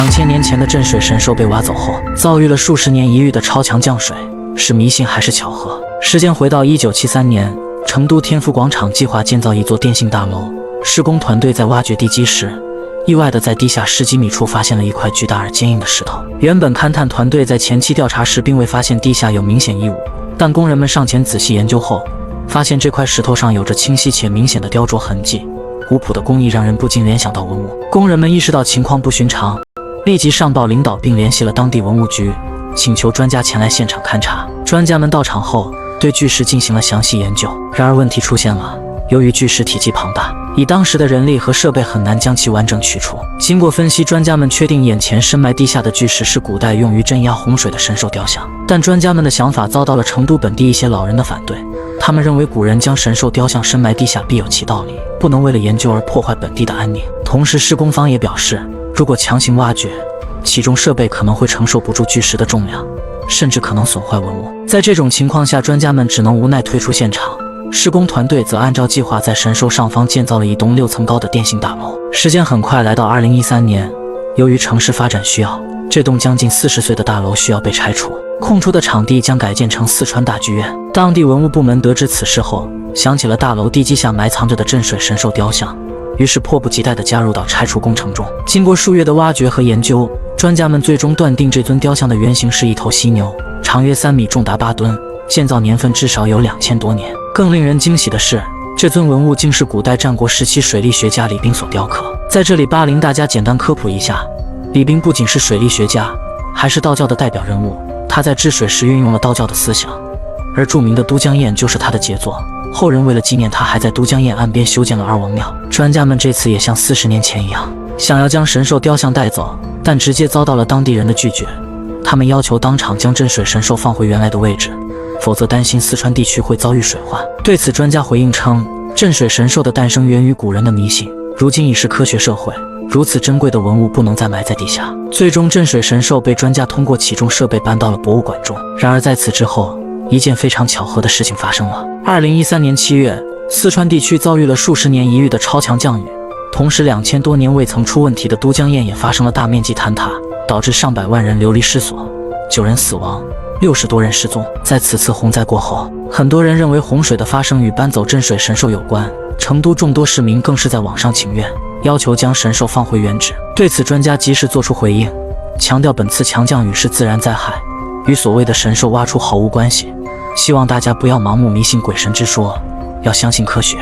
2000年前的镇水神兽被挖走后，遭遇了数十年一遇的超强降水，是迷信还是巧合？时间回到1973年，成都天府广场计划建造一座电信大楼，施工团队在挖掘地基时，意外地在地下10几米处发现了一块巨大而坚硬的石头。原本勘探团队在前期调查时并未发现地下有明显异物，但工人们上前仔细研究后，发现这块石头上有着清晰且明显的雕琢痕迹，古朴的工艺让人不禁联想到文物。工人们意识到情况不寻常，立即上报领导并联系了当地文物局，请求专家前来现场勘察。专家们到场后，对巨石进行了详细研究。然而问题出现了，由于巨石体积庞大，以当时的人力和设备很难将其完整取出。经过分析，专家们确定眼前深埋地下的巨石是古代用于镇压洪水的神兽雕像。但专家们的想法遭到了成都本地一些老人的反对，他们认为古人将神兽雕像深埋地下必有其道理，不能为了研究而破坏本地的安宁。同时施工方也表示，如果强行挖掘，其中设备可能会承受不住巨石的重量，甚至可能损坏文物。在这种情况下，专家们只能无奈退出现场。施工团队则按照计划在神兽上方建造了一栋6层高的电信大楼。时间很快来到2013年，由于城市发展需要，这栋将近40岁的大楼需要被拆除，空出的场地将改建成四川大剧院。当地文物部门得知此事后，想起了大楼地基下埋藏着的镇水神兽雕像，于是迫不及待地加入到拆除工程中。经过数月的挖掘和研究，专家们最终断定这尊雕像的原型是一头犀牛，长约3米，重达8吨，建造年份至少有2000多年。更令人惊喜的是，这尊文物竟是古代战国时期水利学家李冰所雕刻。在这里巴林大家简单科普一下，李冰不仅是水利学家，还是道教的代表人物。他在治水时运用了道教的思想，而著名的都江堰就是他的杰作。后人为了纪念他，还在都江堰岸边修建了2王庙。专家们这次也像40年前一样，想要将神兽雕像带走，但直接遭到了当地人的拒绝。他们要求当场将镇水神兽放回原来的位置，否则担心四川地区会遭遇水患。对此，专家回应称，镇水神兽的诞生源于古人的迷信，如今已是科学社会，如此珍贵的文物不能再埋在地下。最终，镇水神兽被专家通过起重设备搬到了博物馆中。然而在此之后，一件非常巧合的事情发生了。2013年7月，四川地区遭遇了数十年一遇的超强降雨，同时2000多年未曾出问题的都江堰也发生了大面积坍塌，导致上百万人流离失所，9人死亡，60多人失踪。在此次洪灾过后，很多人认为洪水的发生与搬走镇水神兽有关，成都众多市民更是在网上请愿，要求将神兽放回原址。对此，专家及时做出回应，强调本次强降雨是自然灾害，与所谓的神兽挖出毫无关系，希望大家不要盲目迷信鬼神之说，要相信科学。